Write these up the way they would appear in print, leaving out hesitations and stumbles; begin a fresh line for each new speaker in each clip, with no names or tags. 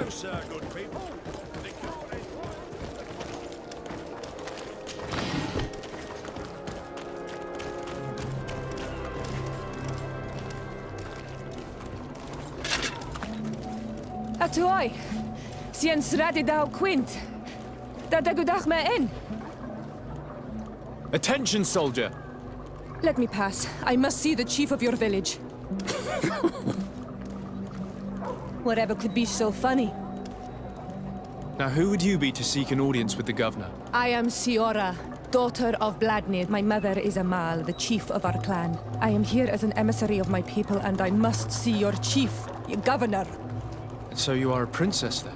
Closer, good people. The court is...
Atuoi, sien sradi dau quint. Da dagudach me in.
Attention, soldier!
Let me pass. I must see the chief of your village. Whatever could be so funny?
Now who would you be to seek an audience with the governor?
I am Siora, daughter of Bladnid. My mother is Amal, the chief of our clan. I am here as an emissary of my people, and I must see your chief, your governor.
And so you are a princess, then?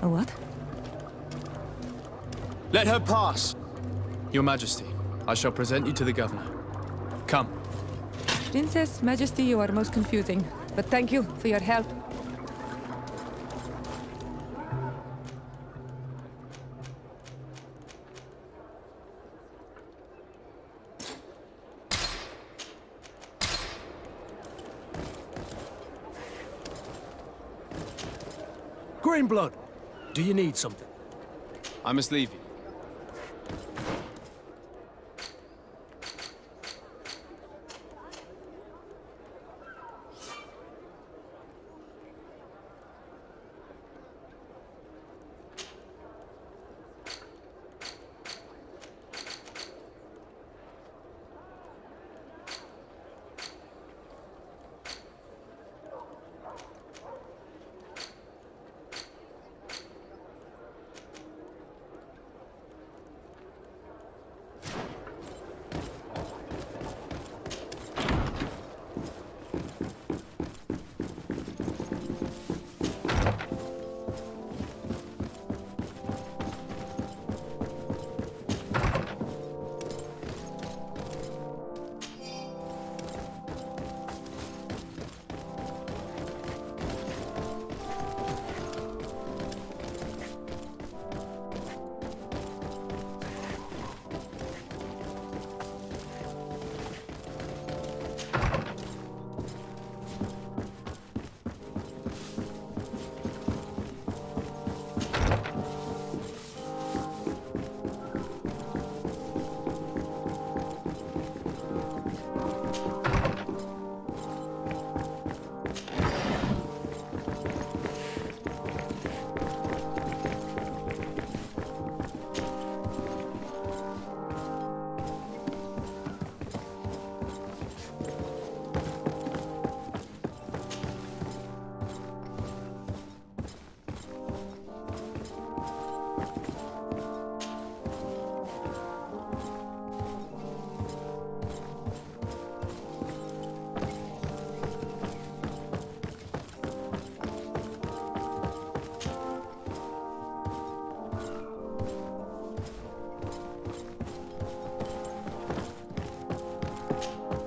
A what?
Let her pass! Your Majesty, I shall present you to the governor. Come.
Princess, Majesty, you are most confusing. But thank you for your help.
Greenblood, do you need something?
I must leave you.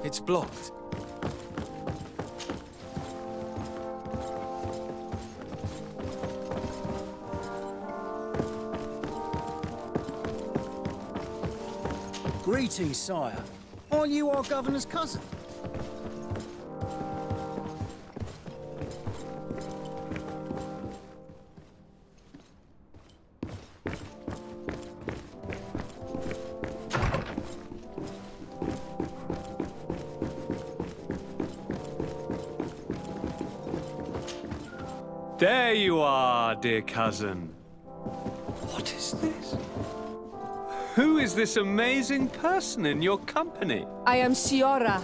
It's blocked.
Greetings, sire. Are you our governor's cousin?
There you are, dear cousin. What is this? Who is this amazing person in your company?
I am Siora,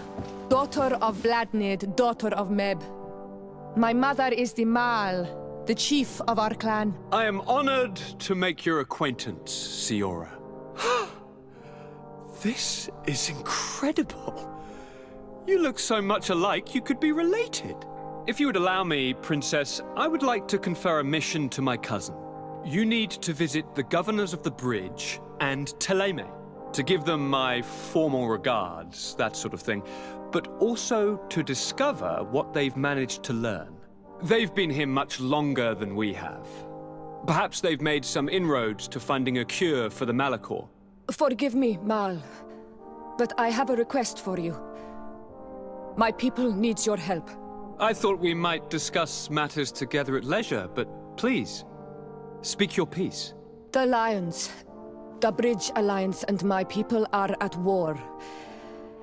daughter of Bladnid, daughter of Meb. My mother is the Mal, the chief of our clan.
I am honored to make your acquaintance, Siora. This is incredible. You look so much alike you could be related. If you would allow me, Princess, I would like to confer a mission to my cousin. You need to visit the governors of the bridge and Teleme to give them my formal regards, that sort of thing, but also to discover what they've managed to learn. They've been here much longer than we have. Perhaps they've made some inroads to finding a cure for the Malachor.
Forgive me, Mal, but I have a request for you. My people needs your help.
I thought we might discuss matters together at leisure, but Please, speak your piece.
The Lions, the Bridge Alliance and my people are at war.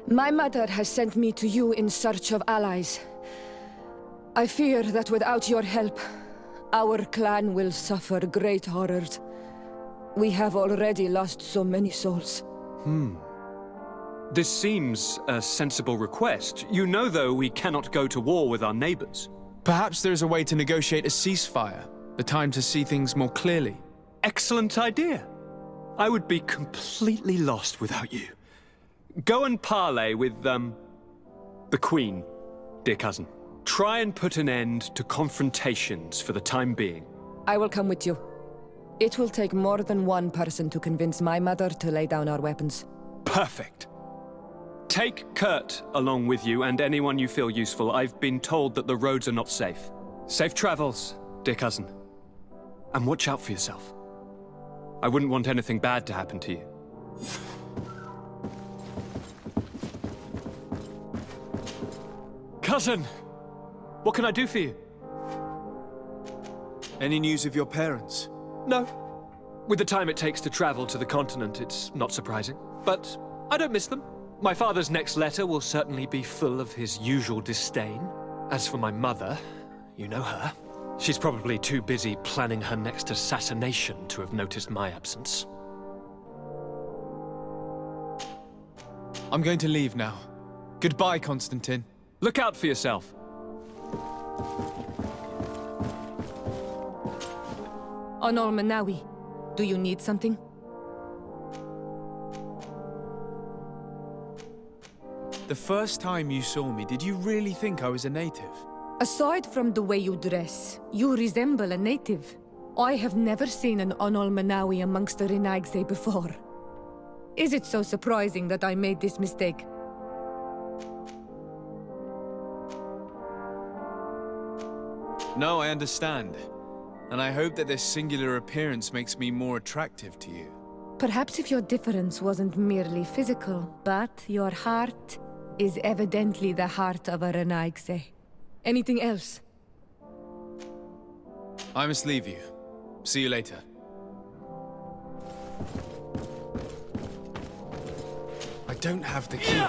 My mother has sent me to you in search of allies. I fear that without your help, our clan will suffer great horrors. We have already lost so many souls.
This seems a sensible request. You know, though, we cannot go to war with our neighbors.
Perhaps there is a way to negotiate a ceasefire. The time to see things more clearly.
Excellent idea. I would be completely lost without you. Go and parley with, the Queen, dear cousin. Try and put an end to confrontations for the time being.
I will come with you. It will take more than one person to convince my mother to lay down our weapons.
Perfect. Take Kurt along with you and anyone you feel useful. I've been told that the roads are not safe. Safe travels, dear cousin. And watch out for yourself. I wouldn't want anything bad to happen to you. Cousin! What can I do for you?
Any news of your parents?
No. With the time it takes to travel to the continent, it's not surprising. But I don't miss them. My father's next letter will certainly be full of his usual disdain. As for my mother, you know her. She's probably too busy planning her next assassination to have noticed my absence.
I'm going to leave now. Goodbye, Constantine.
Look out for yourself.
Onol Manawi, do you need something?
The first time you saw me, did you really think I was a native?
Aside from the way you dress, you resemble a native. I have never seen an Onol Manawi amongst the Renaigse before. Is it so surprising that I made this mistake?
No, I understand. And I hope that this singular appearance makes me more attractive to you.
Perhaps if your difference wasn't merely physical, but your heart is evidently the heart of a Renaigse. Anything else?
I must leave you. See you later. I don't have the key.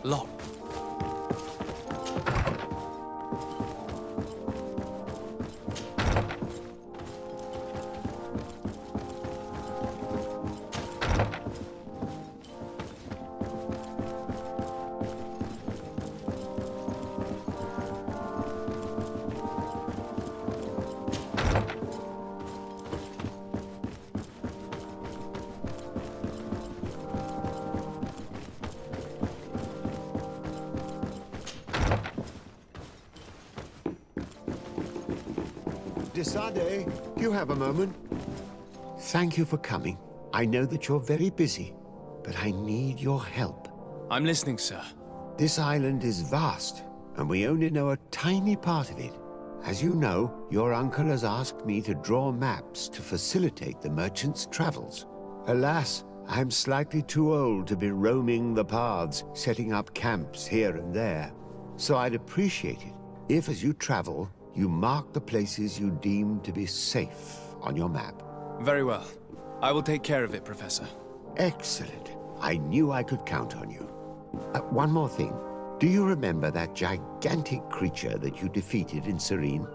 Locked.
Desade, do you have a moment? Thank you for coming. I know that you're very busy, but I need your help.
I'm listening, sir.
This island is vast, and we only know a tiny part of it. As you know, your uncle has asked me to draw maps to facilitate the merchants' travels. Alas, I'm slightly too old to be roaming the paths, setting up camps here and there. So I'd appreciate it if, as you travel, you mark the places you deem to be safe on your map.
Very well. I will take care of it, Professor.
Excellent. I knew I could count on you. One more thing. Do you remember that gigantic creature that you defeated in Serene?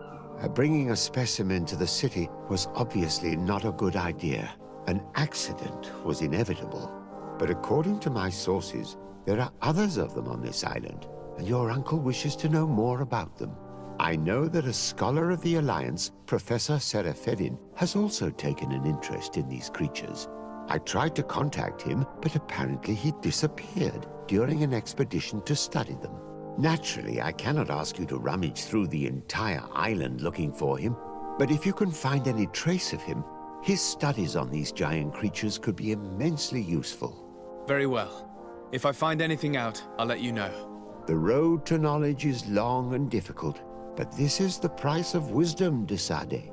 Bringing a specimen to the city was obviously not a good idea. An accident was inevitable. But according to my sources, there are others of them on this island, and your uncle wishes to know more about them. I know that a scholar of the Alliance, Professor Serafedin, has also taken an interest in these creatures. I tried to contact him, but apparently he disappeared during an expedition to study them. Naturally, I cannot ask you to rummage through the entire island looking for him, but if you can find any trace of him, his studies on these giant creatures could be immensely useful.
Very well. If I find anything out, I'll let you know.
The road to knowledge is long and difficult, but this is the price of wisdom, de Sade.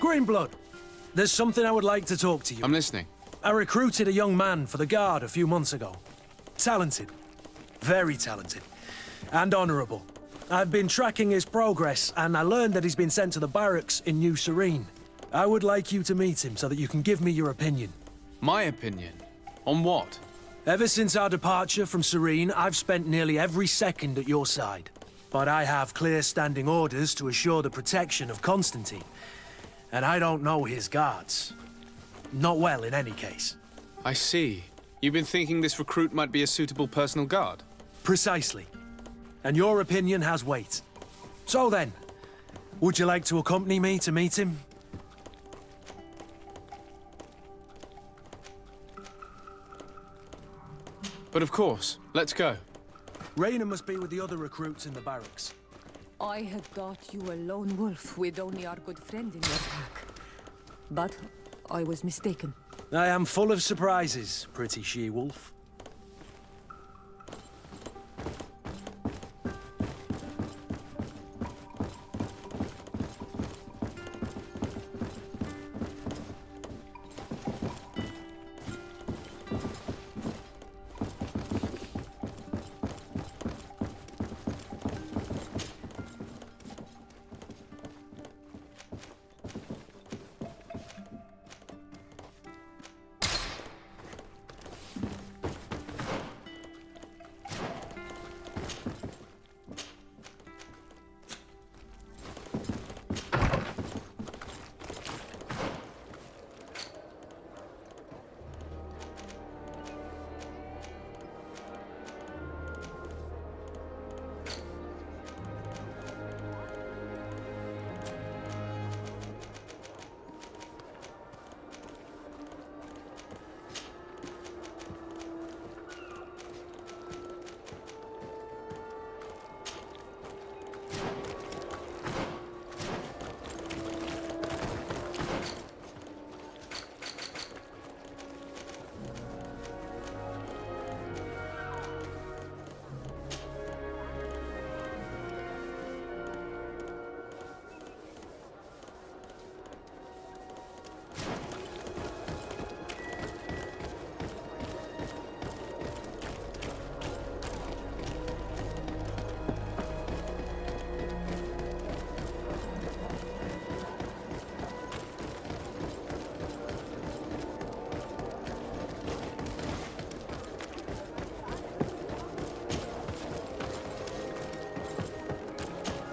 Greenblood, there's something I would like to talk to you.
I'm listening.
I recruited a young man for the Guard a few months ago. Talented. Very talented. And honorable. I've been tracking his progress, and I learned that he's been sent to the barracks in New Serene. I would like you to meet him so that you can give me your opinion.
My opinion? On what?
Ever since our departure from Serene, I've spent nearly every second at your side. But I have clear standing orders to assure the protection of Constantine. And I don't know his guards. Not well, in any case.
I see. You've been thinking this recruit might be a suitable personal guard?
Precisely. And your opinion has weight. So then, would you like to accompany me to meet him?
But of course. Let's go.
Raina must be with the other recruits in the barracks.
I had thought you a lone wolf with only our good friend in your pack. But I was mistaken.
I am full of surprises, pretty she-wolf.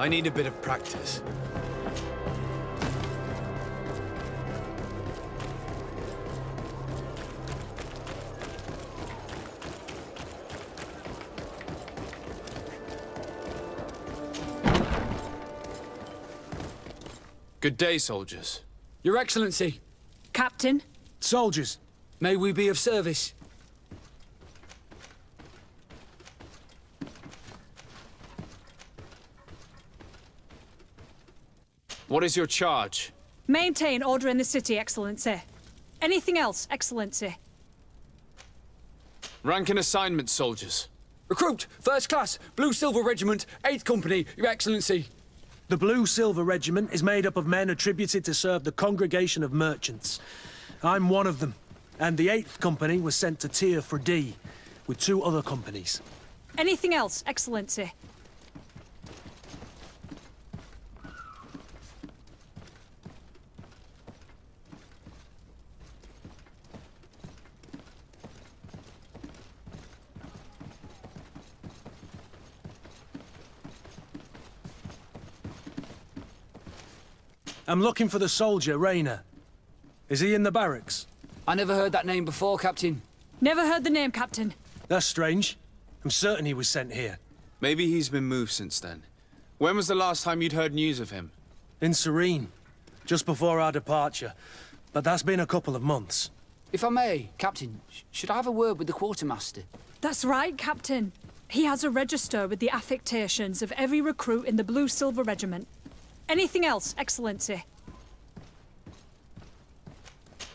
I need a bit of practice. Good day, soldiers.
Your Excellency,
Captain,
Soldiers,
may we be of service?
What is your charge?
Maintain order in the city, Excellency. Anything else, Excellency?
Rank and assignment, soldiers.
Recruit, first class, Blue Silver Regiment, 8th Company, Your Excellency.
the Blue Silver Regiment is made up of men attributed to serve the Congregation of Merchants. I'm one of them, and the 8th Company was sent to Tier for D, with 2 other companies.
Anything else, Excellency?
I'm looking for the soldier, Rayner. Is he in the barracks?
I never heard that name before, Captain.
Never heard the name, Captain.
That's strange. I'm certain he was sent here.
Maybe he's been moved since then. When was the last time you'd heard news of him?
In Serene, just before our departure. But that's been a couple of months.
If I may, Captain, should I have a word with the quartermaster?
That's right, Captain. He has a register with the affectations of every recruit in the Blue Silver Regiment. Anything else, Excellency?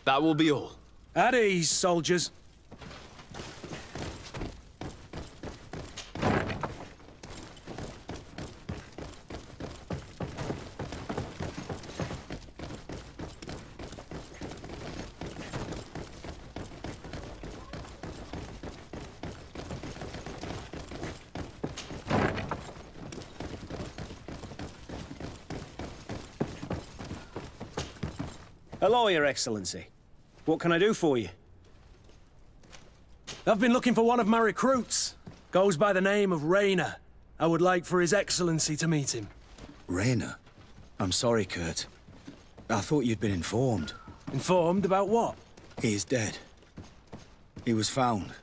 That will be all.
At ease, soldiers.
Hello, Your Excellency. What can I do for you?
I've been looking for one of my recruits. Goes by the name of Rayner. I would like for His Excellency to meet him.
Rayner? I'm sorry, Kurt. I thought you'd been informed.
Informed about what?
He is dead. He was found,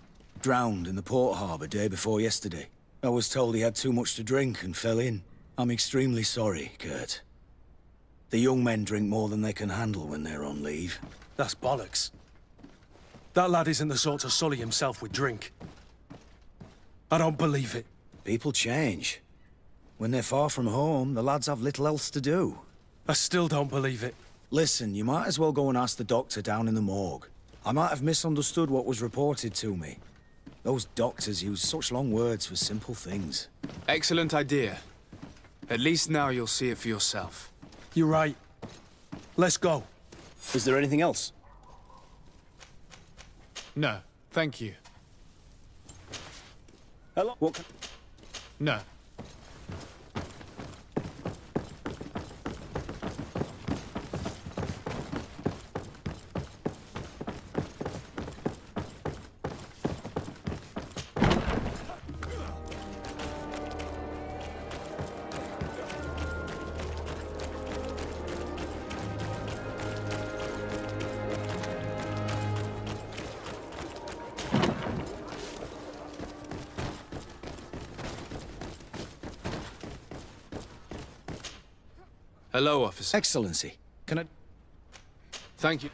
drowned in the port harbour day before yesterday. I was told he had too much to drink and fell in. I'm extremely sorry, Kurt. The young men drink more than they can handle when they're on leave.
That's bollocks. That lad isn't the sort to sully himself with drink. I don't believe it.
People change. When they're far from home, the lads have little else to do.
I still don't believe it.
Listen, you might as well go and ask the doctor down in the morgue. I might have misunderstood what was reported to me. Those doctors use such long words for simple things.
Excellent idea. At least now you'll see it for yourself.
You're right. Let's go.
Is there anything else?
No, thank you.
Hello? What can...
No. Hello, officer.
Excellency, can I...
Thank you.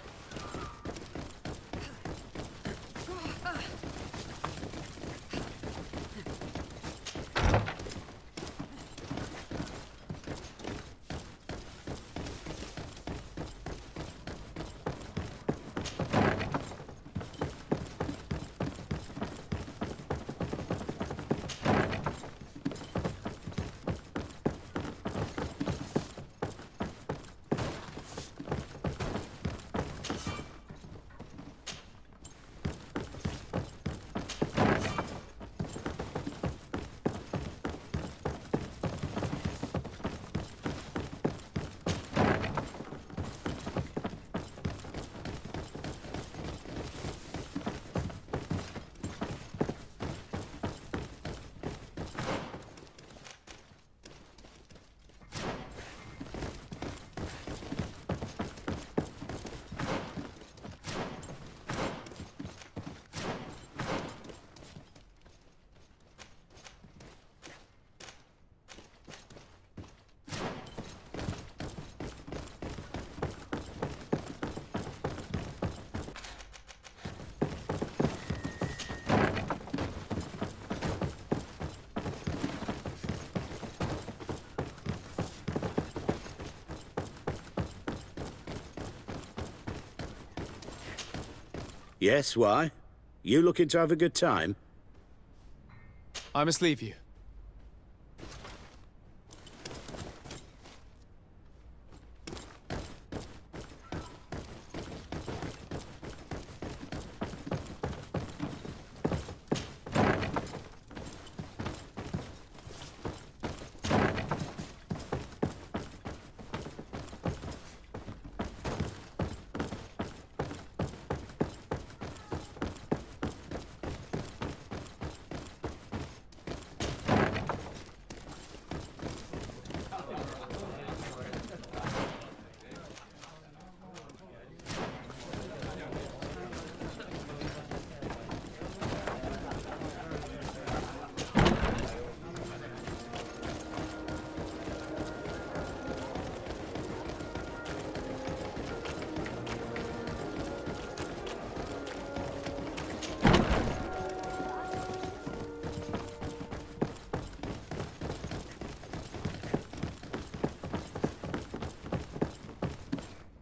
Yes, why? You looking to have a good time?
I must leave you.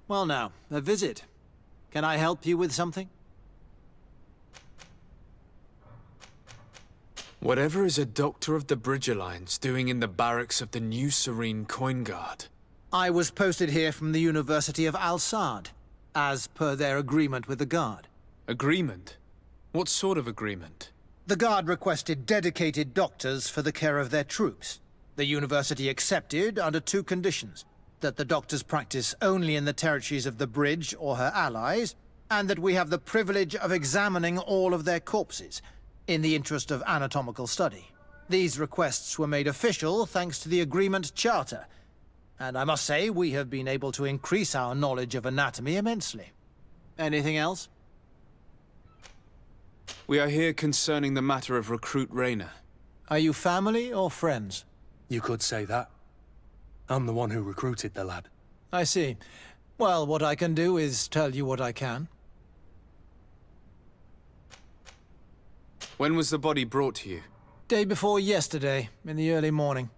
Well now, a visit. Can I help you with something?
Whatever is a doctor of the Bridge Alliance doing in the barracks of the new Serene Coin Guard?
I was posted here from the University of Al-Sad, as per their agreement with the Guard.
Agreement? What sort of agreement?
The Guard requested dedicated doctors for the care of their troops. The University accepted under 2 conditions: that the doctors practice only in the territories of the Bridge or her allies, and that we have the privilege of examining all of their corpses, in the interest of anatomical study. These requests were made official thanks to the Agreement Charter, and I must say we have been able to increase our knowledge of anatomy immensely. Anything else?
We are here concerning the matter of Recruit Rayner.
Are you family or friends?
You could say that. I'm the one who recruited the lad.
I see. Well, what I can do is tell you what I can.
When was the body brought to you?
Day before yesterday, in the early morning.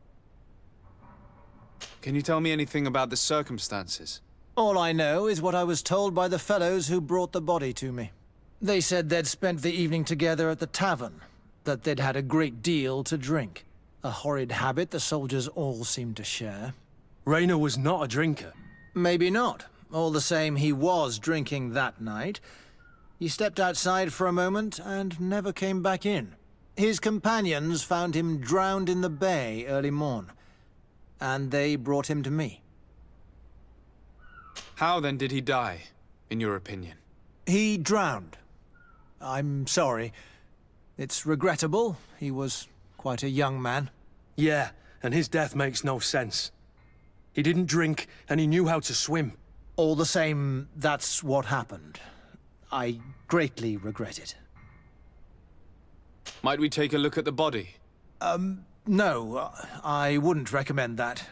Can you tell me anything about the circumstances?
All I know is what I was told by the fellows who brought the body to me. They said they'd spent the evening together at the tavern, that they'd had a great deal to drink. A horrid habit the soldiers all seemed to share.
Rayner was not a drinker.
Maybe not. All the same, he was drinking that night. He stepped outside for a moment and never came back in. His companions found him drowned in the bay early morn, and they brought him to me.
How then did he die, in your opinion?
He drowned. I'm sorry. It's regrettable. He was quite a young man.
Yeah, and his death makes no sense. He didn't drink, and he knew how to swim.
All the same, that's what happened. I greatly regret it.
Might we take a look at the body?
No, I wouldn't recommend that.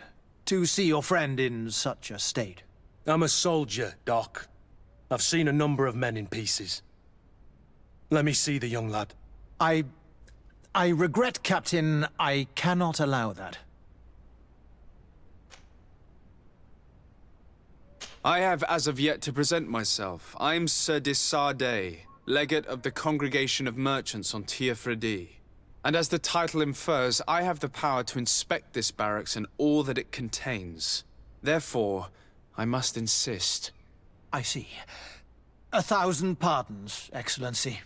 To see your friend in such a state.
I'm a soldier, Doc. I've seen a number of men in pieces. Let me see the young lad.
I regret, Captain, I cannot allow that.
I have as of yet to present myself. I'm Sir Desardet, legate of the Congregation of Merchants on Tiafredi. And as the title infers, I have the power to inspect this barracks and all that it contains. Therefore, I must insist.
I see. 1,000 pardons, Excellency.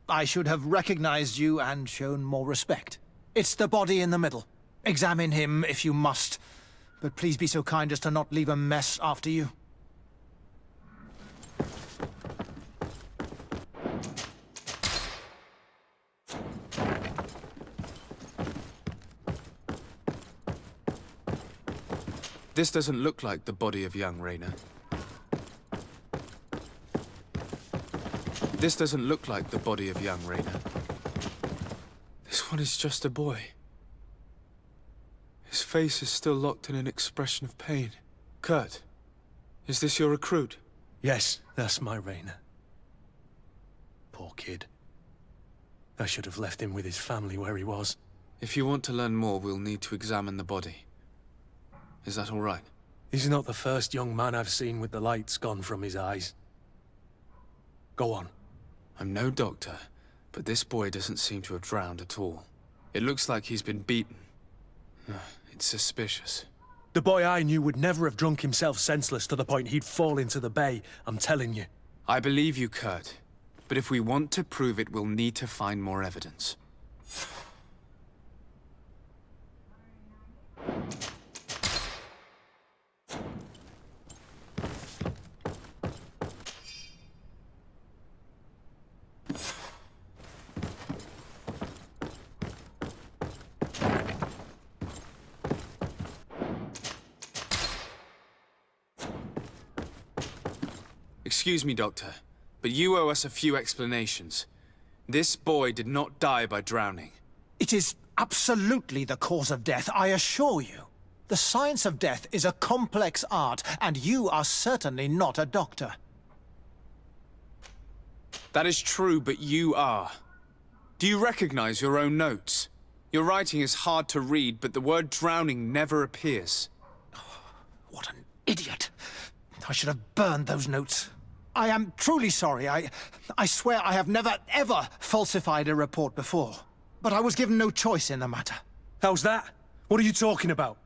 I should have recognized you and shown more respect. It's the body in the middle. Examine him if you must, but please be so kind as to not leave a mess after you.
This doesn't look like the body of young Rayner. This doesn't look like the body of young Rayner. This one is just a boy. His face is still locked in an expression of pain. Kurt, is this your recruit?
Yes, that's my Rayner. Poor kid. I should have left him with his family where he was.
If you want to learn more, we'll need to examine the body. Is that all right?
He's not the first young man I've seen with the lights gone from his eyes. Go on.
I'm no doctor, but this boy doesn't seem to have drowned at all. It looks like he's been beaten. It's suspicious.
The boy I knew would never have drunk himself senseless to the point he'd fall into the bay, I'm telling you.
I believe you, Kurt. But if we want to prove it, we'll need to find more evidence. Excuse me, Doctor, but you owe us a few explanations. This boy did not die by drowning.
It is absolutely the cause of death, I assure you. The science of death is a complex art, and you are certainly not a doctor.
That is true, but you are. Do you recognize your own notes? Your writing is hard to read, but the word drowning never appears.
What an idiot. I should have burned those notes. I am truly sorry. I swear I have never, ever falsified a report before. But I was given no choice in the matter.
How's that? What are you talking about?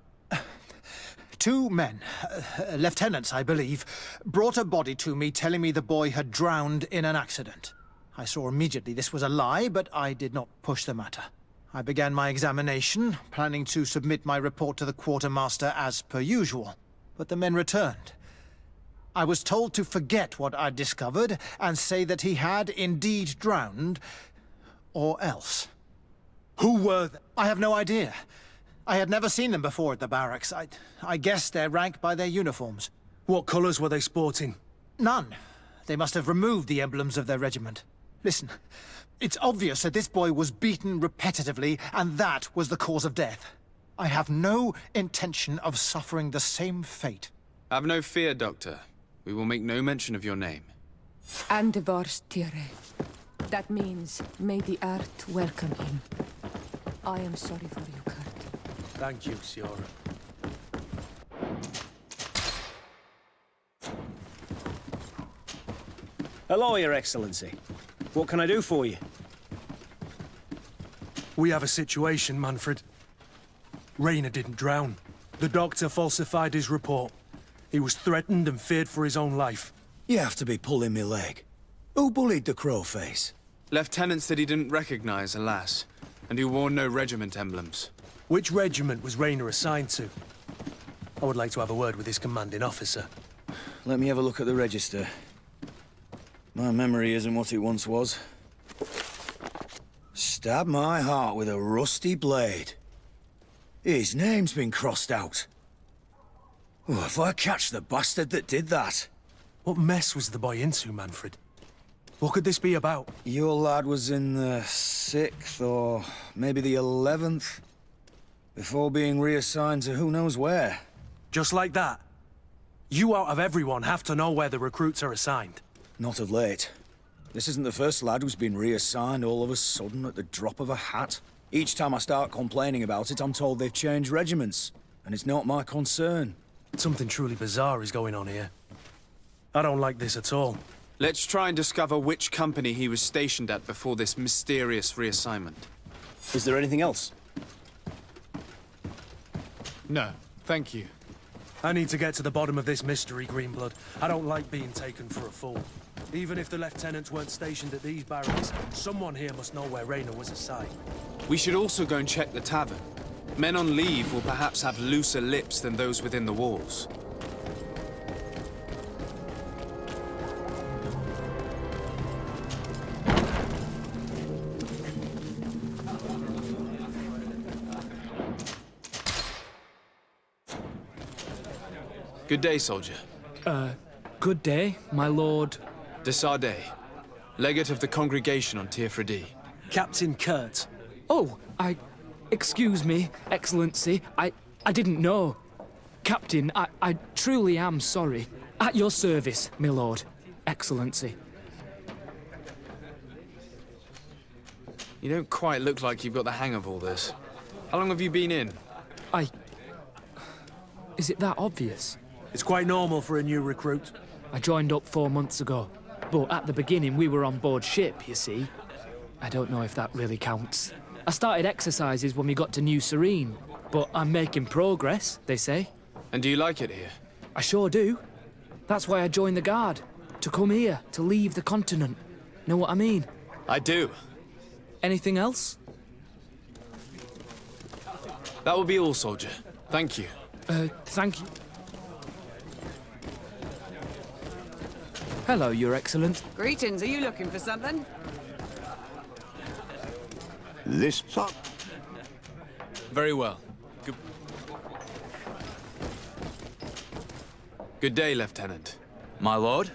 Two men, lieutenants, I believe, brought a body to me telling me the boy had drowned in an accident. I saw immediately this was a lie, but I did not push the matter. I began my examination, planning to submit my report to the quartermaster as per usual. But the men returned. I was told to forget what I'd discovered and say that he had indeed drowned, or else.
Who were they?
I have no idea. I had never seen them before at the barracks. I guessed their rank by their uniforms.
What colours were they sporting?
None. They must have removed the emblems of their regiment. Listen, it's obvious that this boy was beaten repetitively, and that was the cause of death. I have no intention of suffering the same fate.
Have no fear, Doctor. We will make no mention of your name.
Andevars Tire. That means, may the earth welcome him. I am sorry for you, Kurt.
Thank you, Siora.
Hello, Your Excellency. What can I do for you?
We have a situation, Manfred. Rainer didn't drown. The doctor falsified his report. He was threatened and feared for his own life.
You have to be pulling me leg. Who bullied the crowface?
Lieutenants that he didn't recognize, alas, and who wore no regiment emblems.
Which regiment was Rainer assigned to? I would like to have a word with his commanding officer.
Let me have a look at the register. My memory isn't what it once was. Stab my heart with a rusty blade. His name's been crossed out. Oh, if I catch the bastard that did that.
What mess was the boy into, Manfred? What could this be about?
Your lad was in the 6th, or maybe the 11th, before being reassigned to who knows where.
Just like that? You out of everyone have to know where the recruits are assigned.
Not of late. This isn't the first lad who's been reassigned all of a sudden at the drop of a hat. Each time I start complaining about it, I'm told they've changed regiments, and it's not my concern.
Something truly bizarre is going on here. I don't like this at all.
Let's try and discover which company he was stationed at before this mysterious reassignment.
Is there anything else?
No, thank you.
I need to get to the bottom of this mystery, Greenblood. I don't like being taken for a fool. Even if the lieutenants weren't stationed at these barracks, someone here must know where Rainer was assigned.
We should also go and check the tavern. Men on leave will perhaps have looser lips than those within the walls. Good day, soldier.
Good day, my lord.
De Sardet, legate of the congregation on Tirfredi.
Captain Kurt.
Oh, excuse me, Excellency. I didn't know. Captain, I truly am sorry. At your service, my lord. Excellency.
You don't quite look like you've got the hang of all this. How long have you been in?
Is it that obvious?
It's quite normal for a new recruit.
I joined up 4 months ago. But at the beginning, we were on board ship, you see. I don't know if that really counts. I started exercises when we got to New Serene, but I'm making progress, they say.
And do you like it here?
I sure do. That's why I joined the Guard. To come here, to leave the continent. Know what I mean?
I do.
Anything else?
That will be all, soldier. Thank you.
Thank you. Hello, Your Excellence.
Greetings, are you looking for something?
This up.
Very well. Good day, Lieutenant.
My lord,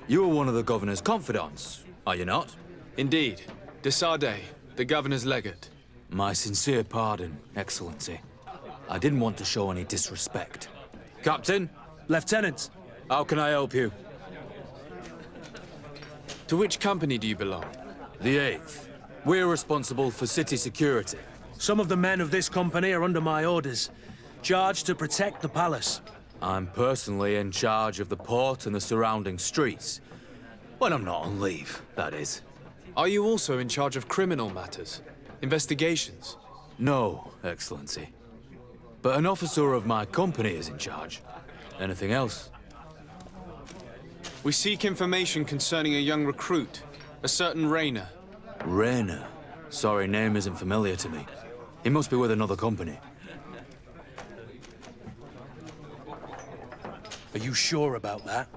you are one of the governor's confidants, are you not?
Indeed. De Sardet, the governor's legate.
My sincere pardon, Excellency. I didn't want to show any disrespect. Captain?
Lieutenant.
How can I help you?
To which company do you belong?
The 8th. We're responsible for city security.
Some of the men of this company are under my orders, charged to protect the palace.
I'm personally in charge of the port and the surrounding streets. When I'm not on leave, that is.
Are you also in charge of criminal matters? Investigations?
No, Excellency. But an officer of my company is in charge. Anything else?
We seek information concerning a young recruit, a certain Rayner.
Rayner? Sorry, name isn't familiar to me. He must be with another company.
Are you sure about that?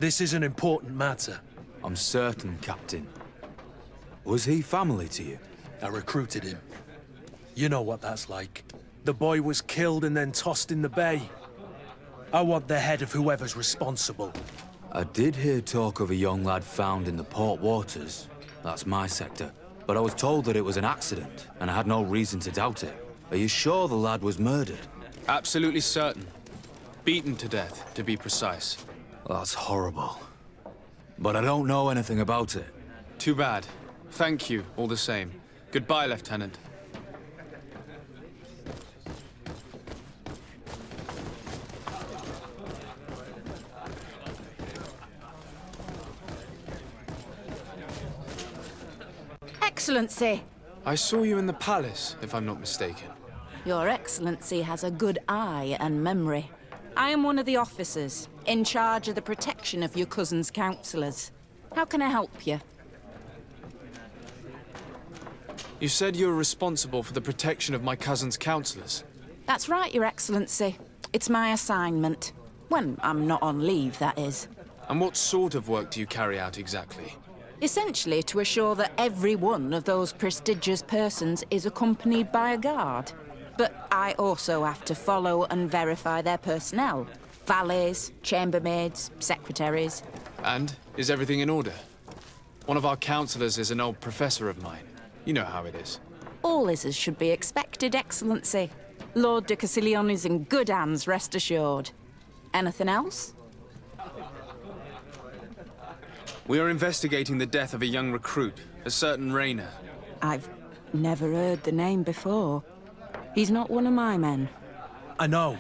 This is an important matter.
I'm certain, Captain. Was he family to you?
I recruited him. You know what that's like. The boy was killed and then tossed in the bay. I want the head of whoever's responsible.
I did hear talk of a young lad found in the port waters. That's my sector. But I was told that it was an accident, and I had no reason to doubt it. Are you sure the lad was murdered?
Absolutely certain. Beaten to death, to be precise.
That's horrible. But I don't know anything about it.
Too bad. Thank you, all the same. Goodbye, Lieutenant.
Excellency!
I saw you in the palace, if I'm not mistaken.
Your Excellency has a good eye and memory. I am one of the officers, in charge of the protection of your cousin's councillors. How can I help you?
You said you were responsible for the protection of my cousin's councillors.
That's right, Your Excellency. It's my assignment. When I'm not on leave, that is.
And what sort of work do you carry out exactly?
Essentially to assure that every one of those prestigious persons is accompanied by a guard. But I also have to follow and verify their personnel. Valets, chambermaids, secretaries.
And is everything in order? One of our councillors is an old professor of mine. You know how it is.
All is as should be expected, Excellency. Lord de Cassillon is in good hands, rest assured. Anything else?
We are investigating the death of a young recruit, a certain Rayner.
I've never heard the name before. He's not one of my men.
I know,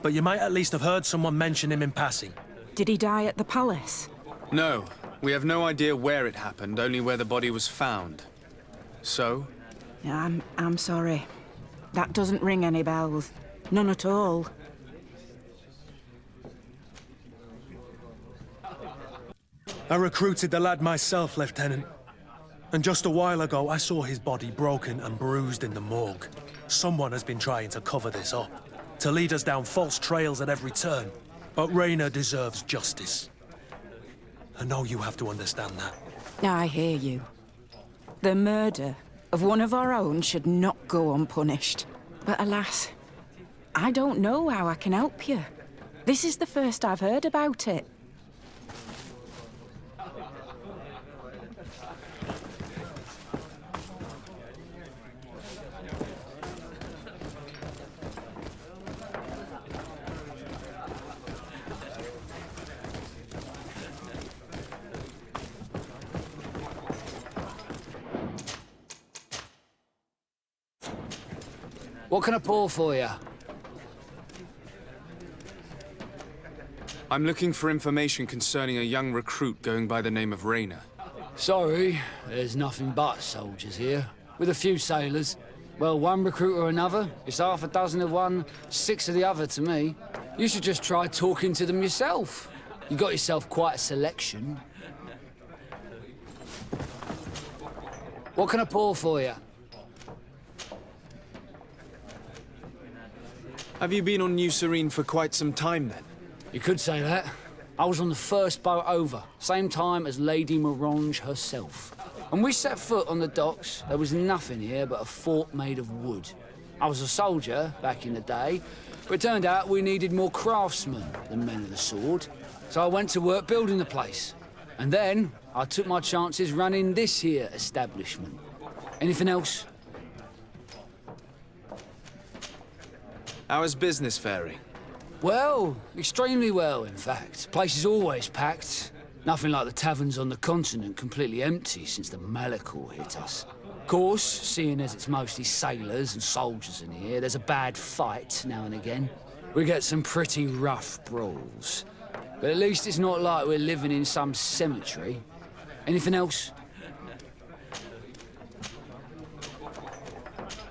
but you might at least have heard someone mention him in passing.
Did he die at the palace?
No, we have no idea where it happened, only where the body was found. So?
I'm sorry. That doesn't ring any bells. None at all.
I recruited the lad myself, Lieutenant. And just a while ago, I saw his body broken and bruised in the morgue. Someone has been trying to cover this up, to lead us down false trails at every turn. But Rayner deserves justice. I know you have to understand that.
I hear you. The murder of one of our own should not go unpunished. But alas, I don't know how I can help you. This is the first I've heard about it.
What can I pour for you?
I'm looking for information concerning a young recruit going by the name of Rayner.
Sorry, there's nothing but soldiers here, with a few sailors. Well, one recruit or another, it's half a dozen of one, 6 of the other to me. You should just try talking to them yourself. You got yourself quite a selection. What can I pour for you?
Have you been on New Serene for quite some time then?
You could say that. I was on the first boat over, same time as Lady Morange herself. When we set foot on the docks, there was nothing here but a fort made of wood. I was a soldier back in the day, but it turned out we needed more craftsmen than men of the sword. So I went to work building the place. And then I took my chances running this here establishment. Anything else?
How is business faring?
Well, extremely well, in fact. Place is always packed. Nothing like the taverns on the continent completely empty since the Malachor hit us. Of course, seeing as it's mostly sailors and soldiers in here, there's a bad fight now and again. We get some pretty rough brawls. But at least it's not like we're living in some cemetery. Anything else?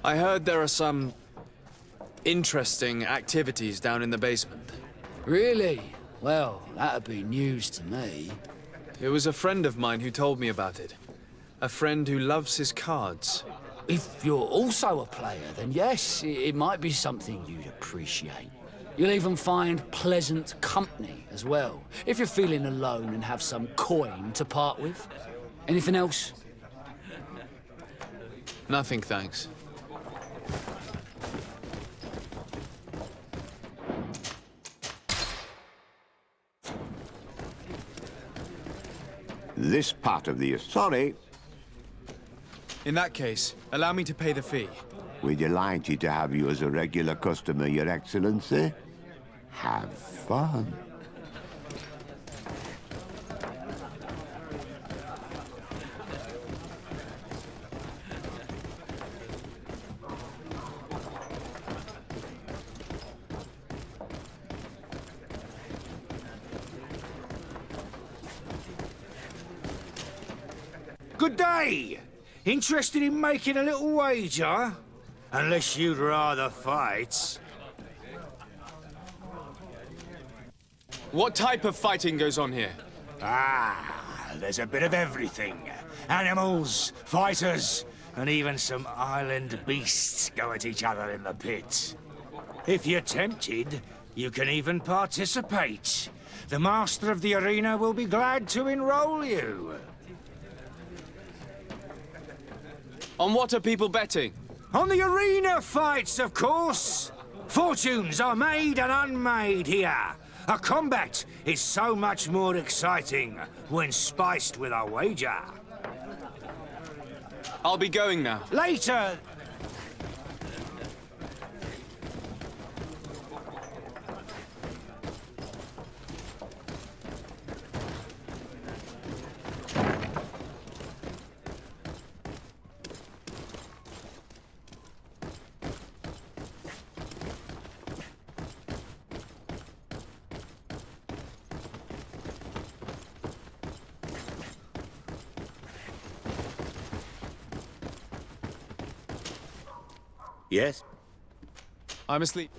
I heard there are some interesting activities down in the basement.
Really? Well, that'd be news to me.
It was a friend of mine who told me about it. A friend who loves his cards.
If you're also a player, then yes, it might be something you'd appreciate. You'll even find pleasant company as well, if you're feeling alone and have some coin to part with. Anything else?
Nothing, thanks.
This part of the... Sorry.
In that case, allow me to pay the fee.
We're delighted to have you as a regular customer, Your Excellency. Have fun.
Good day! Interested in making a little wager? Unless you'd rather fight.
What type of fighting goes on here?
Ah, there's a bit of everything. Animals, fighters, and even some island beasts go at each other in the pit. If you're tempted, you can even participate. The master of the arena will be glad to enroll you.
On what are people betting?
On the arena fights, of course. Fortunes are made and unmade here. A combat is so much more exciting when spiced with a wager.
I'll be going now.
Later.
Yes?
I'm asleep.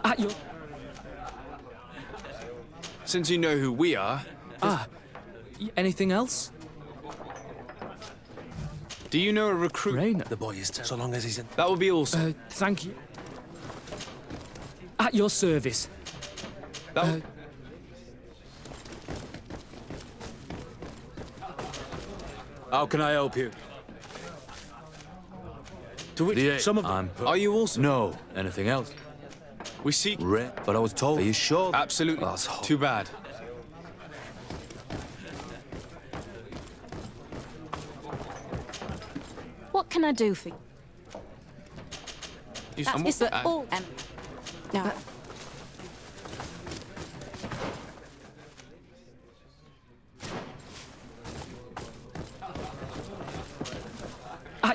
At your...
Since you know who we are...
anything else?
Do you know a recruit?
Rayner.
The boy is so long as he's in...
That will be all, sir.
Thank you. At your service.
How can I help you?
To which some of them...
Are you also?
No. Anything else?
We seek...
But I was told... Are you sure?
Absolutely. Too bad.
What can I do for you?
Is
it all? No.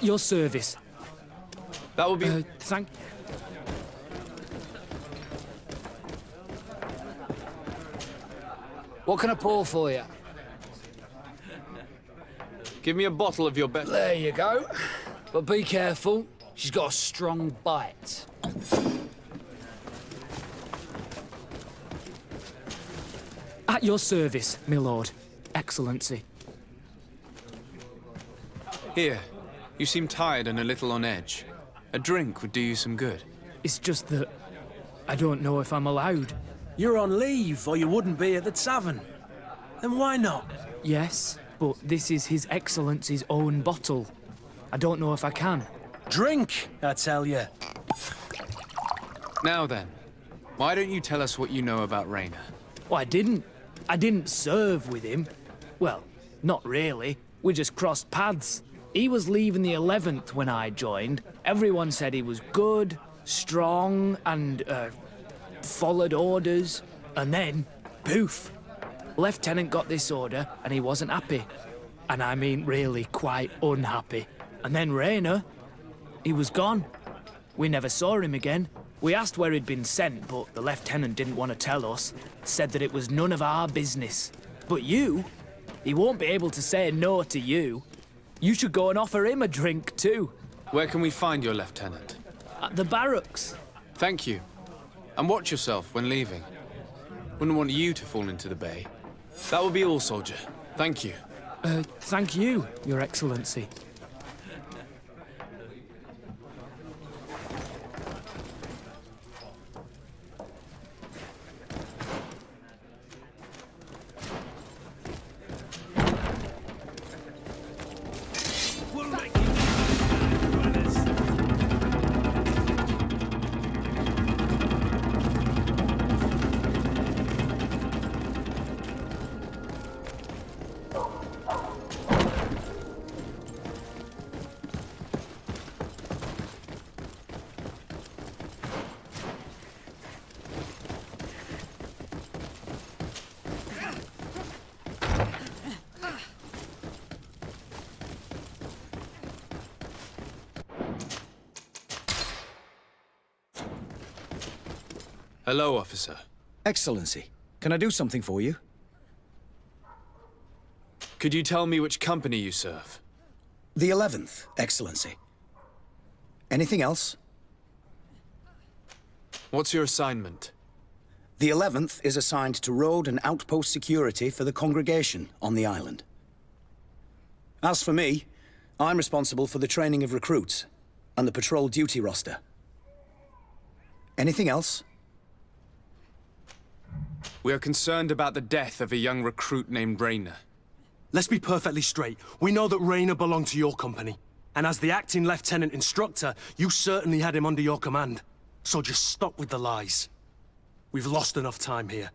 At your service.
That will be...
Thank...
What can I pour for you?
Give me a bottle of your best...
There you go. But be careful. She's got a strong bite.
At your service, my lord. Excellency.
Here. You seem tired and a little on edge. A drink would do you some good.
It's just that... I don't know if I'm allowed.
You're on leave, or you wouldn't be at the tavern. Then why not?
Yes, but this is His Excellency's own bottle. I don't know if I can.
Drink, I tell you.
Now then, why don't you tell us what you know about Raynor?
Well, I didn't serve with him. Well, not really. We just crossed paths. He was leaving the 11th when I joined. Everyone said he was good, strong, and, followed orders. And then, poof. Lieutenant got this order, and he wasn't happy. And I mean really quite unhappy. And then Raynor, he was gone. We never saw him again. We asked where he'd been sent, but the lieutenant didn't want to tell us. Said that it was none of our business. But you, he won't be able to say no to you. You should go and offer him a drink too.
Where can we find your lieutenant?
At the barracks.
Thank you. And watch yourself when leaving. Wouldn't want you to fall into the bay. That will be all, soldier. Thank you.
Thank you, Your Excellency.
Hello, officer.
Excellency, can I do something for you?
Could you tell me which company you serve?
The 11th, Excellency. Anything else?
What's your assignment?
The 11th is assigned to road and outpost security for the congregation on the island. As for me, I'm responsible for the training of recruits and the patrol duty roster. Anything else?
We are concerned about the death of a young recruit named Raynor.
Let's be perfectly straight. We know that Raynor belonged to your company. And as the acting lieutenant instructor, you certainly had him under your command. So just stop with the lies. We've lost enough time here.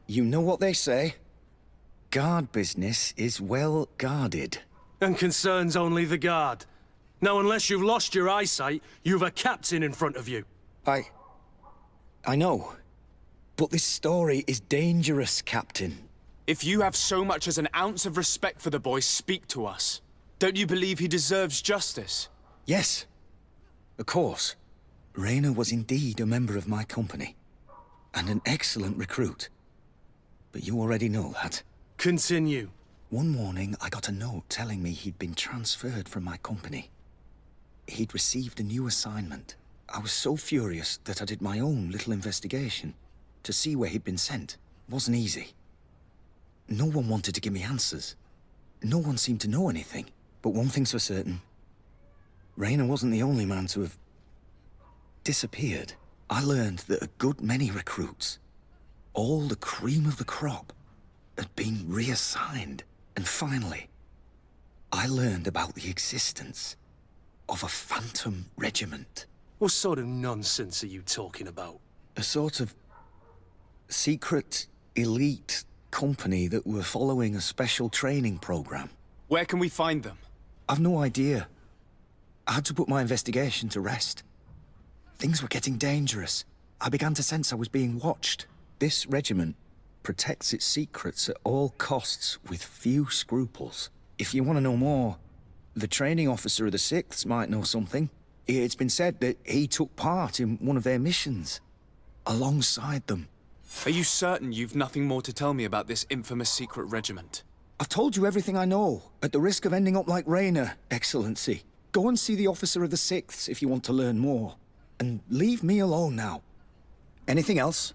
You know what they say? Guard business is well guarded.
And concerns only the guard. Now, unless you've lost your eyesight, you've a captain in front of you.
I know. But this story is dangerous, Captain.
If you have so much as an ounce of respect for the boy, speak to us. Don't you believe he deserves justice?
Yes. Of course. Raynor was indeed a member of my company. And an excellent recruit. But you already know that.
Continue.
One morning, I got a note telling me he'd been transferred from my company. He'd received a new assignment. I was so furious that I did my own little investigation. To see where he'd been sent wasn't easy. No one wanted to give me answers. No one seemed to know anything. But one thing's for certain. Raynor wasn't the only man to have disappeared. I learned that a good many recruits, all the cream of the crop, had been reassigned. And finally, I learned about the existence of a phantom regiment.
What sort of nonsense are you talking about?
A sort of secret, elite company that were following a special training program.
Where can we find them?
I've no idea. I had to put my investigation to rest. Things were getting dangerous. I began to sense I was being watched. This regiment protects its secrets at all costs with few scruples. If you want to know more, The training officer of the 6th might know something. It's been said that he took part in one of their missions. Alongside them.
Are you certain you've nothing more to tell me about this infamous secret regiment?
I've told you everything I know, at the risk of ending up like Raynor, Excellency. Go and see the officer of the 6th if you want to learn more. And leave me alone now. Anything else?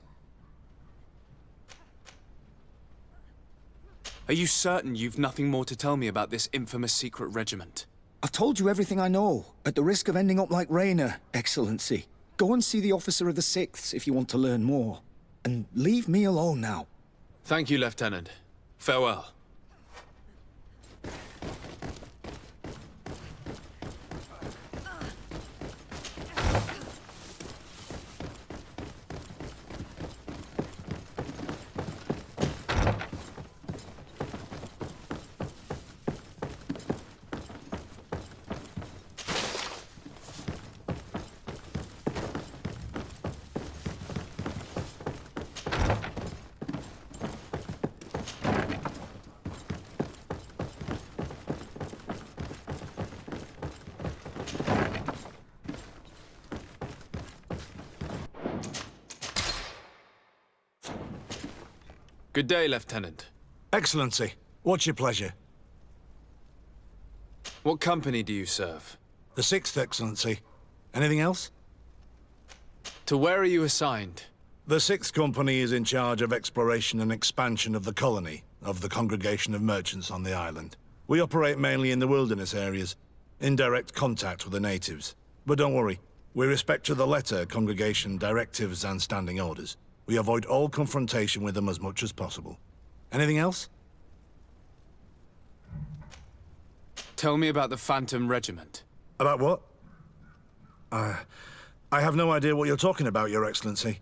Are you certain you've nothing more to tell me about this infamous secret regiment?
I've told you everything I know, at the risk of ending up like Raynor, Excellency. Go and see the officer of the 6th if you want to learn more. And leave me alone now.
Thank you, Lieutenant. Farewell. Good day, Lieutenant.
Excellency, what's your pleasure?
What company do you serve?
The 6th, Excellency. Anything else?
To where are you assigned?
The 6th Company is in charge of exploration and expansion of the colony of the Congregation of Merchants on the island. We operate mainly in the wilderness areas, in direct contact with the natives. But don't worry, we respect to the letter Congregation directives and standing orders. We avoid all confrontation with them as much as possible. Anything else?
Tell me about the Phantom Regiment.
About what? I have no idea what you're talking about, Your Excellency.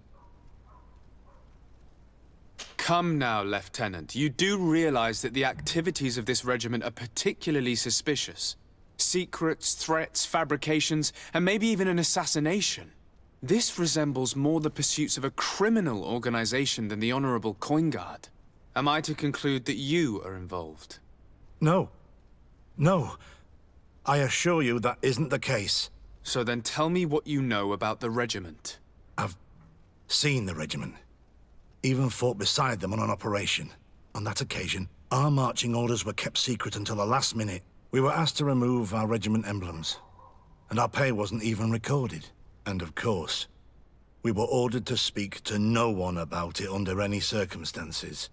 Come now, Lieutenant. You do realize that the activities of this regiment are particularly suspicious. Secrets, threats, fabrications, and maybe even an assassination. This resembles more the pursuits of a criminal organization than the Honorable Coin Guard. Am I to conclude that you are involved?
No. No. I assure you that isn't the case.
So then tell me what you know about the regiment.
I've seen the regiment. Even fought beside them on an operation. On that occasion, our marching orders were kept secret until the last minute. We were asked to remove our regiment emblems. And our pay wasn't even recorded. And of course, we were ordered to speak to no one about it under any circumstances.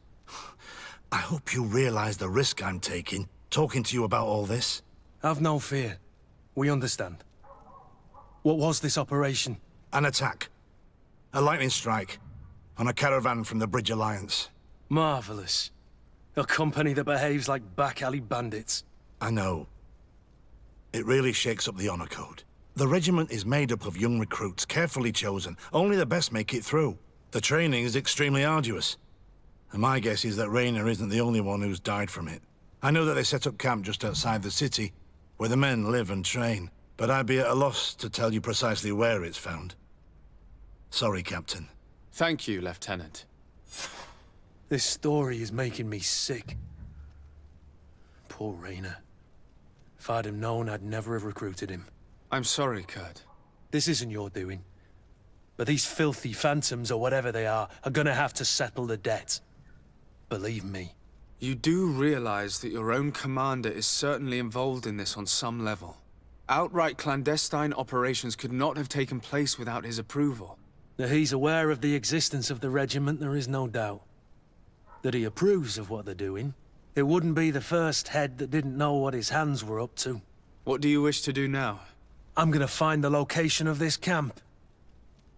I hope you realize the risk I'm taking, talking to you about all this.
Have no fear. We understand. What was this operation?
An attack. A lightning strike. On a caravan from the Bridge Alliance.
Marvelous. A company that behaves like back-alley bandits.
I know. It really shakes up the honor code. The regiment is made up of young recruits, carefully chosen. Only the best make it through. The training is extremely arduous. And my guess is that Raynor isn't the only one who's died from it. I know that they set up camp just outside the city, where the men live and train. But I'd be at a loss to tell you precisely where it's found. Sorry, Captain.
Thank you, Lieutenant.
This story is making me sick. Poor Raynor. If I'd have known, I'd never have recruited him.
I'm sorry, Kurt.
This isn't your doing. But these filthy phantoms, or whatever they are gonna have to settle the debt. Believe me.
You do realize that your own commander is certainly involved in this on some level. Outright clandestine operations could not have taken place without his approval.
That he's aware of the existence of the regiment, there is no doubt. That he approves of what they're doing. It wouldn't be the first head that didn't know what his hands were up to.
What do you wish to do now?
I'm gonna find the location of this camp.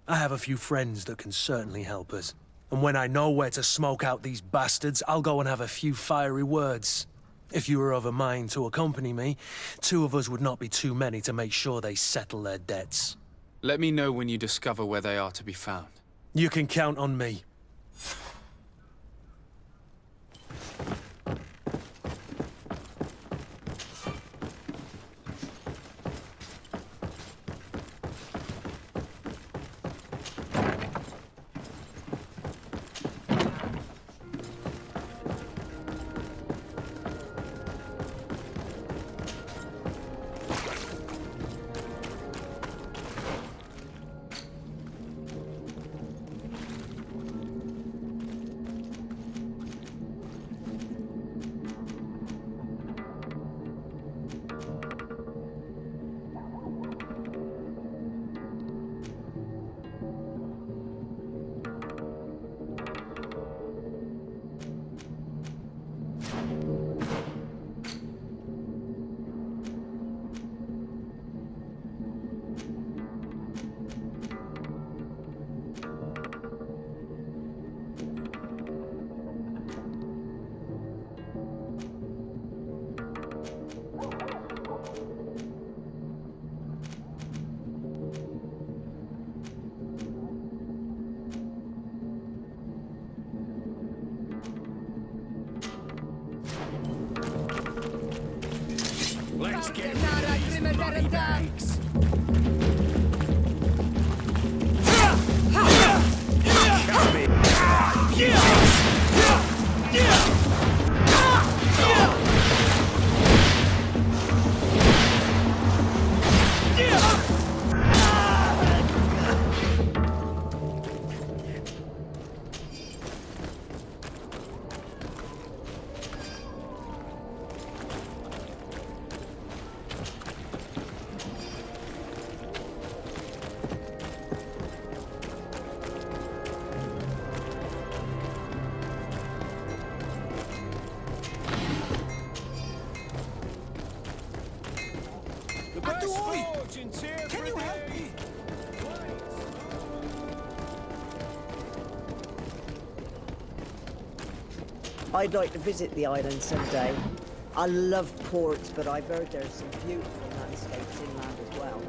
I have a few friends that can certainly help us. And when I know where to smoke out these bastards, I'll go and have a few fiery words. If you were of a mind to accompany me, 2 of us would not be too many to make sure they settle their debts.
Let me know when you discover where they are to be found.
You can count on me.
dance!
Can you help me?
I'd like to visit the island someday. I love ports, but I've heard there's some beautiful landscapes inland as well.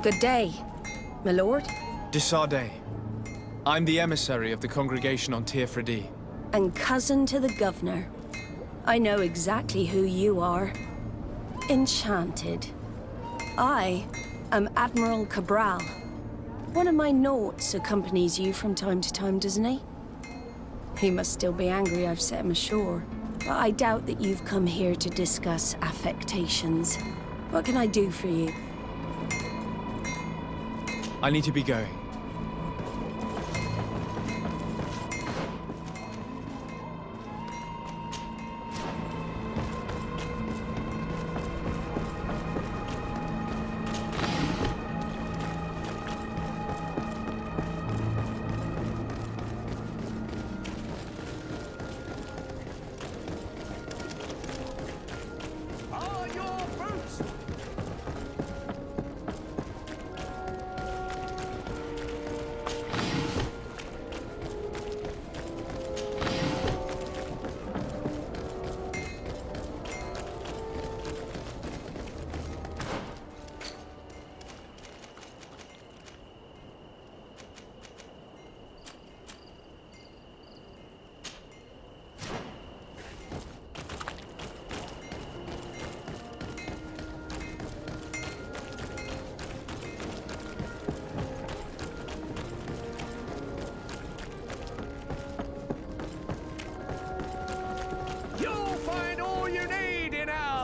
Good day, my lord.
De Sardet. I'm the emissary of the congregation on Tir
And cousin to the governor. I know exactly who you are. Enchanted. I am Admiral Cabral. One of my naughts accompanies you from time to time, doesn't he? He must still be angry I've set him ashore. But I doubt that you've come here to discuss affectations. What can I do for you?
I need to be going.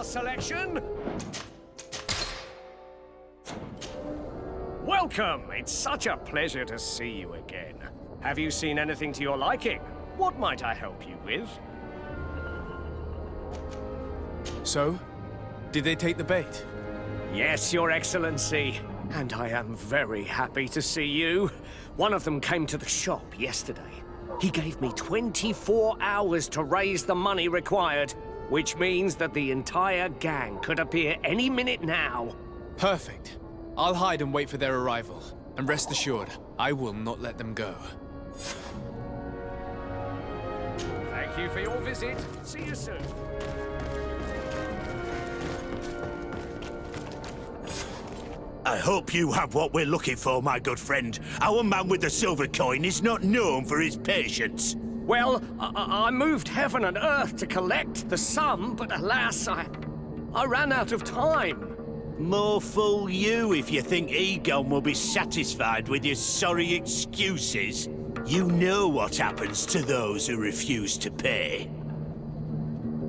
Selection. Welcome! It's such a pleasure to see you again. Have you seen anything to your liking? What might I help you with?
So? Did they take the bait?
Yes, Your Excellency. And I am very happy to see you. One of them came to the shop yesterday. He gave me 24 hours to raise the money required, which means that the entire gang could appear any minute now.
Perfect. I'll hide and wait for their arrival. And rest assured, I will not let them go.
Thank you for your visit. See you soon.
I hope you have what we're looking for, my good friend. Our man with the silver coin is not known for his patience.
Well, I moved heaven and earth to collect the sum, but alas, I ran out of time.
More fool you if you think Egon will be satisfied with your sorry excuses. You know what happens to those who refuse to pay.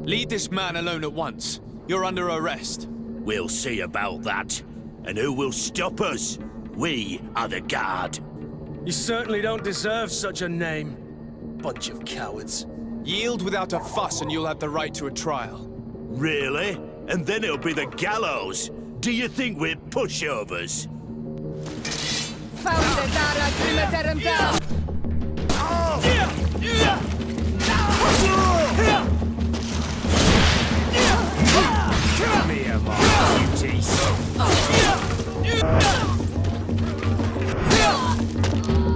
Leave this man alone at once. You're under arrest.
We'll see about that. And who will stop us? We are the Guard.
You certainly don't deserve such a name. Bunch of cowards.
Yield without a fuss and you'll have the right to a trial.
Really? And then it'll be the gallows? Do you think we're pushovers?
Come here, my beauties.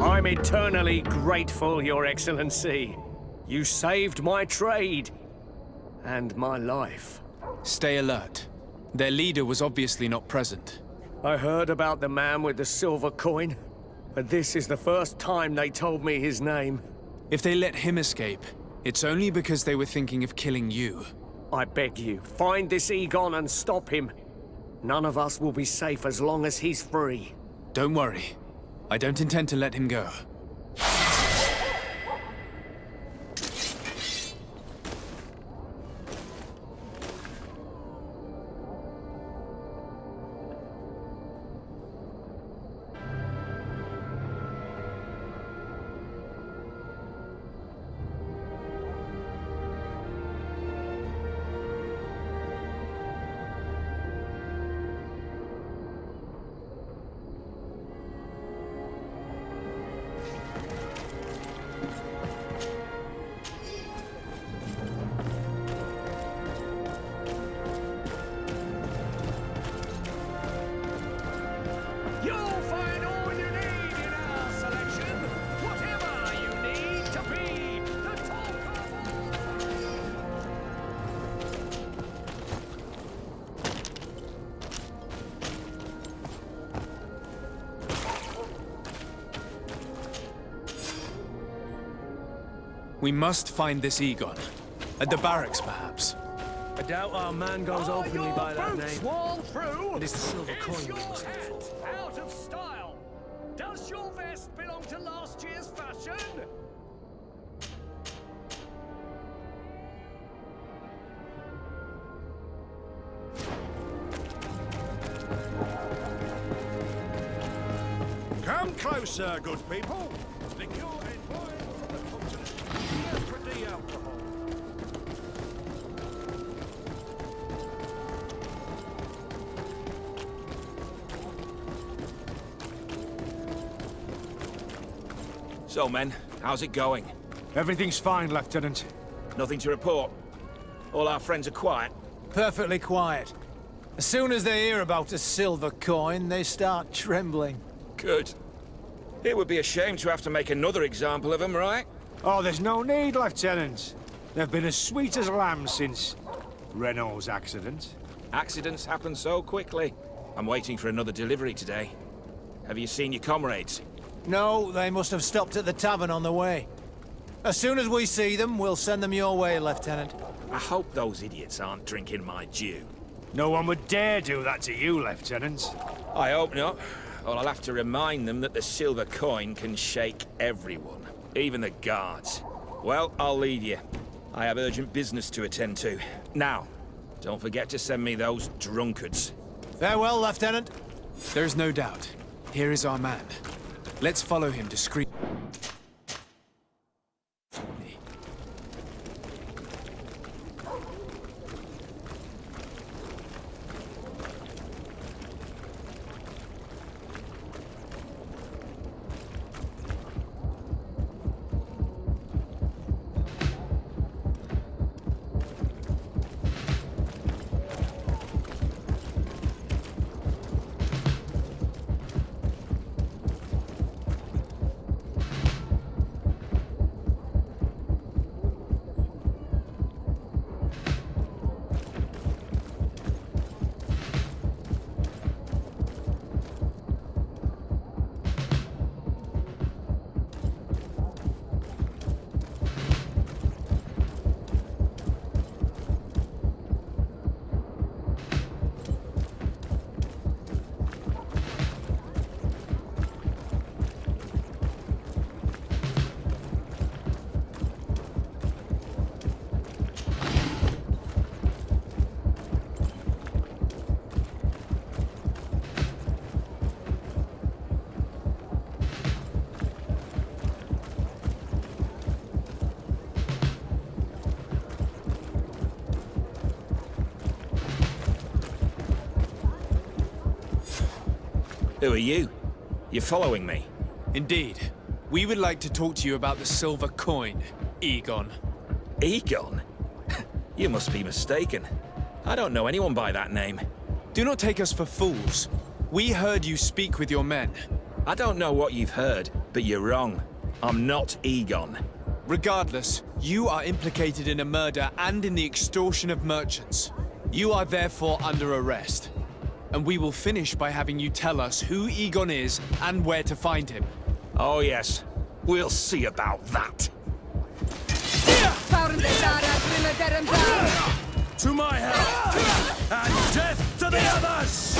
I'm eternally grateful, Your Excellency. You saved my trade and my life.
Stay alert. Their leader was obviously not present.
I heard about the man with the silver coin, but this is the first time they told me his name.
If they let him escape, it's only because they were thinking of killing you.
I beg you, find this Egon and stop him. None of us will be safe as long as he's free.
Don't worry. I don't intend to let him go. We must find this Egon. At the barracks, perhaps.
I doubt our man goes openly by that name.
Swall through?
It is the silver
Is
coin
your
we must look
hat
for.
out of style? Does your vest belong to last year's fashion?
Come closer, good people. Liquor and wine from the continent. Here for the alcohol.
So, men, how's it going?
Everything's fine, Lieutenant.
Nothing to report? All our friends are quiet?
Perfectly quiet. As soon as they hear about a silver coin, they start trembling.
Good. It would be a shame to have to make another example of them, right?
Oh, there's no need, Lieutenant. They've been as sweet as lambs since Renault's accident.
Accidents happen so quickly. I'm waiting for another delivery today. Have you seen your comrades?
No, they must have stopped at the tavern on the way. As soon as we see them, we'll send them your way, Lieutenant.
I hope those idiots aren't drinking my dew.
No one would dare do that to you, Lieutenant.
I hope not. Or I'll have to remind them that the silver coin can shake everyone, even the guards. Well, I'll lead you. I have urgent business to attend to. Now, don't forget to send me those drunkards.
Farewell, Lieutenant.
There's no doubt. Here is our man. Let's follow him discreetly.
Who are you? You're following me?
Indeed. We would like to talk to you about the silver coin, Egon.
Egon? You must be mistaken. I don't know anyone by that name.
Do not take us for fools. We heard you speak with your men.
I don't know what you've heard, but you're wrong. I'm not Egon.
Regardless, you are implicated in a murder and in the extortion of merchants. You are therefore under arrest. And we will finish by having you tell us who Egon is and where to find him.
Oh yes, we'll see about that.
To my help! And death to the others!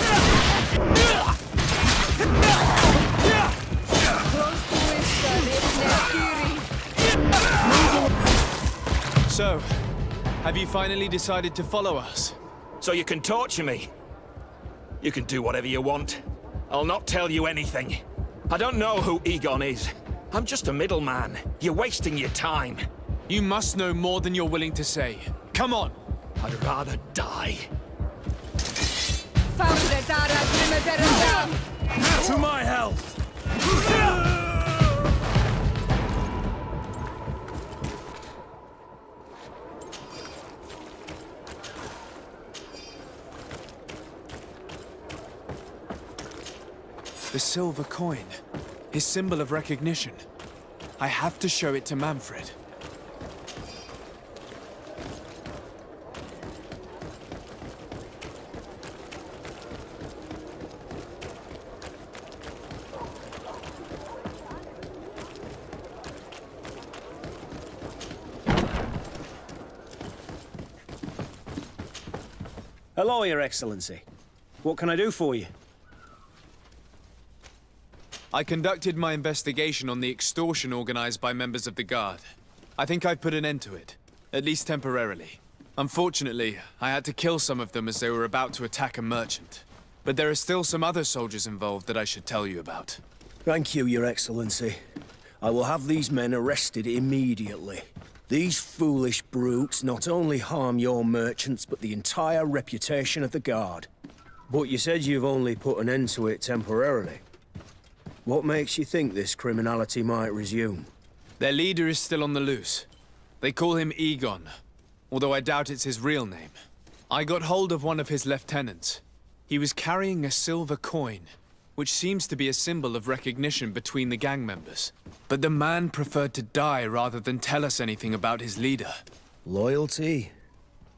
So, have you finally decided to follow us?
So you can torture me? You can do whatever you want. I'll not tell you anything. I don't know who Egon is. I'm just a middleman. You're wasting your time.
You must know more than you're willing to say. Come on!
I'd rather die.
To my health!
The silver coin. His symbol of recognition. I have to show it to Manfred.
Hello, Your Excellency. What can I do for you?
I conducted my investigation on the extortion organized by members of the Guard. I think I've put an end to it, at least temporarily. Unfortunately, I had to kill some of them as they were about to attack a merchant. But there are still some other soldiers involved that I should tell you about.
Thank you, Your Excellency. I will have these men arrested immediately. These foolish brutes not only harm your merchants, but the entire reputation of the Guard. But you said you've only put an end to it temporarily. What makes you think this criminality might resume?
Their leader is still on the loose. They call him Egon, although I doubt it's his real name. I got hold of one of his lieutenants. He was carrying a silver coin, which seems to be a symbol of recognition between the gang members. But the man preferred to die rather than tell us anything about his leader.
Loyalty?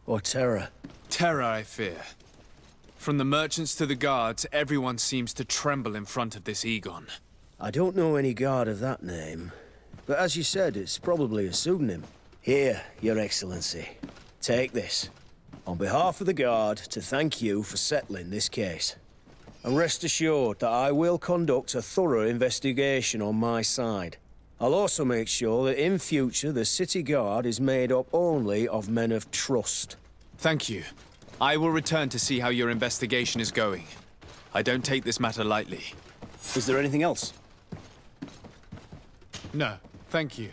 Or terror?
Terror, I fear. From the merchants to the guards, everyone seems to tremble in front of this Egon.
I don't know any guard of that name. But as you said, it's probably a pseudonym. Here, Your Excellency. Take this. On behalf of the Guard, to thank you for settling this case. And rest assured that I will conduct a thorough investigation on my side. I'll also make sure that in future the City Guard is made up only of men of trust.
Thank you. I will return to see how your investigation is going. I don't take this matter lightly.
Is there anything else?
No, thank you.